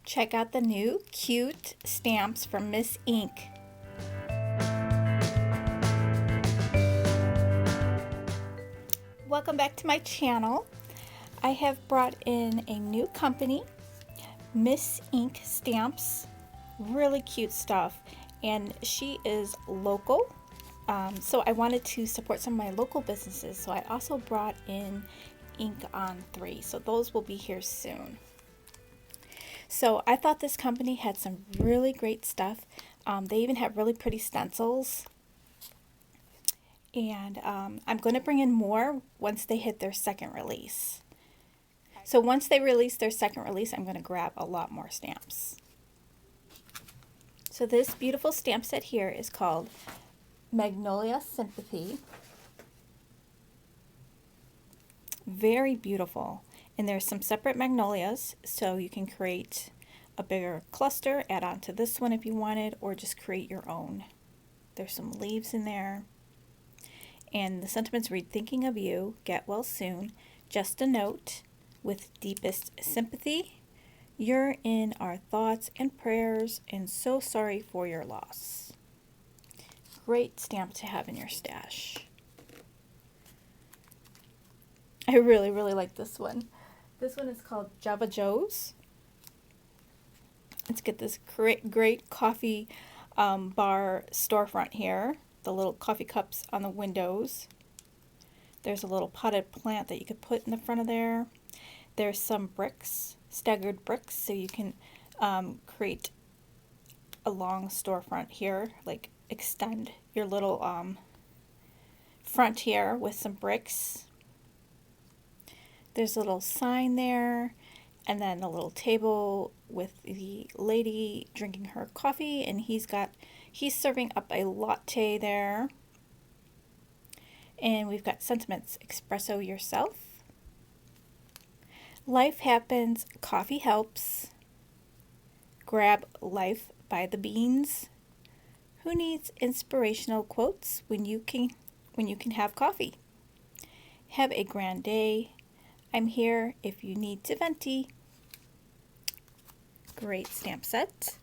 Check out the new cute stamps from Miss Ink. Welcome back to my channel. I have brought in a new company, Miss Ink Stamps. Really cute stuff, and she is local. So I wanted to support some of my local businesses, so I also brought in Ink on 3. So those will be here soon. So I thought this company had some really great stuff. They even have really pretty stencils. And I'm going to bring in more once they hit their second release. So once they release their second release, I'm going to grab a lot more stamps. So this beautiful stamp set here is called Magnolia Sympathy. Very beautiful. And there's some separate magnolias, so you can create a bigger cluster, add on to this one if you wanted, or just create your own. There's some leaves in there. And the sentiments read, thinking of you, get well soon, just a note, with deepest sympathy. You're in our thoughts and prayers, and so sorry for your loss. Great stamp to have in your stash. I really like this one. This one is called Java Joe's. Let's get this great coffee bar storefront here. The little coffee cups on the windows. There's a little potted plant that you could put in the front of there. There's some bricks, staggered bricks, so you can create a long storefront here, like extend your little front here with some bricks. There's a little sign there, and then a little table with the lady drinking her coffee, and he's serving up a latte there. And we've got sentiments, espresso yourself. Life happens, coffee helps. Grab life by the beans. Who needs inspirational quotes when you can have coffee? Have a grand day. I'm here if you need to venti. Great stamp set.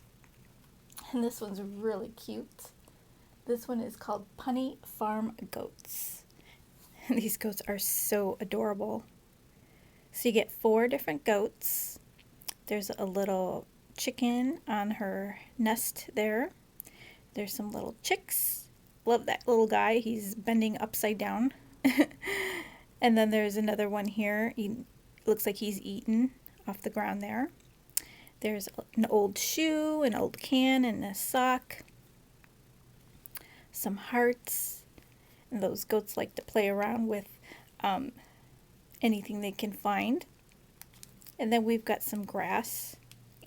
And this one's really cute. This one is called Pawnee Farm Goats. And these goats are so adorable. So you get 4 different goats. There's a little chicken on her nest there. There's some little chicks. Love that little guy. He's bending upside down. And then there's another one here. He looks like he's eaten off the ground there. There's an old shoe, an old can, and a sock. Some hearts. And those goats like to play around with anything they can find. And then we've got some grass.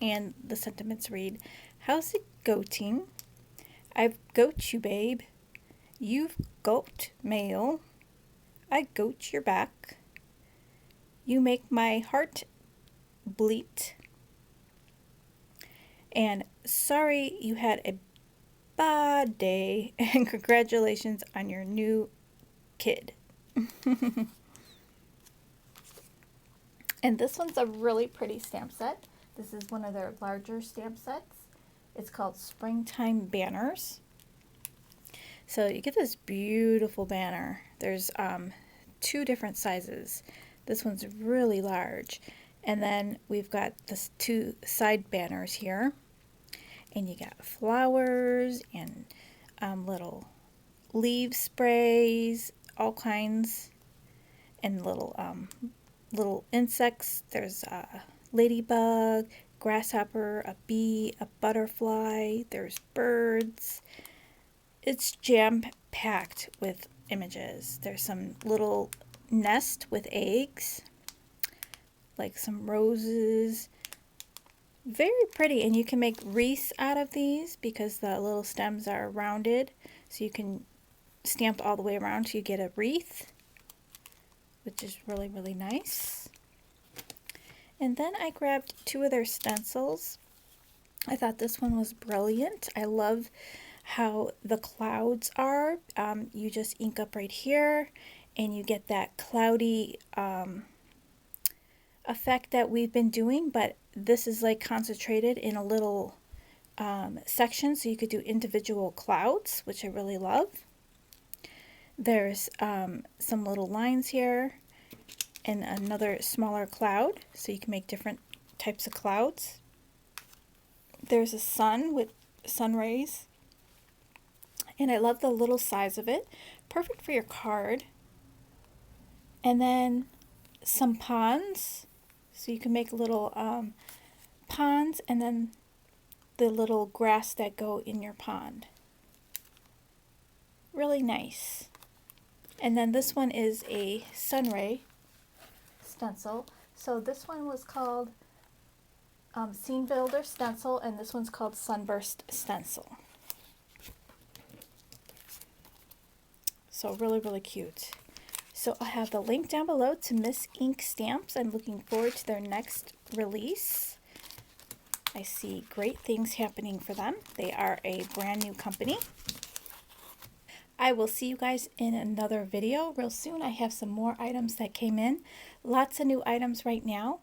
And the sentiments read, how's it goating? I've goat you, babe. You've goat mail. I goat your back. You make my heart bleat. And sorry you had a bad day, and congratulations on your new kid. And this one's a really pretty stamp set. This is one of their larger stamp sets. It's called Springtime Banners. So you get this beautiful banner. There's 2 different sizes. This one's really large. And then we've got the 2 side banners here. And you got flowers and little leaf sprays, all kinds, and little insects. There's a ladybug, grasshopper, a bee, a butterfly. There's birds. It's jam-packed with images. There's some little nest with eggs, like some roses. Very pretty, and you can make wreaths out of these because the little stems are rounded, so you can stamp all the way around so you get a wreath, which is really nice. And then I grabbed 2 of their stencils. I thought this one was brilliant. I love how the clouds are. You just ink up right here, and you get that cloudy effect that we've been doing, but this is like concentrated in a little section, so you could do individual clouds, which I really love. There's some little lines here and another smaller cloud, so you can make different types of clouds. There's a sun with sun rays, and I love the little size of it. Perfect for your card. And then some ponds, so you can make little ponds, and then the little grass that go in your pond. Really nice. And then this one is a sun ray stencil. So this one was called Scene Builder Stencil, and this one's called Sunburst Stencil. So really, really cute. So I'll have the link down below to Miss Ink Stamps. I'm looking forward to their next release. I see great things happening for them. They are a brand new company. I will see you guys in another video real soon. I have some more items that came in. Lots of new items right now.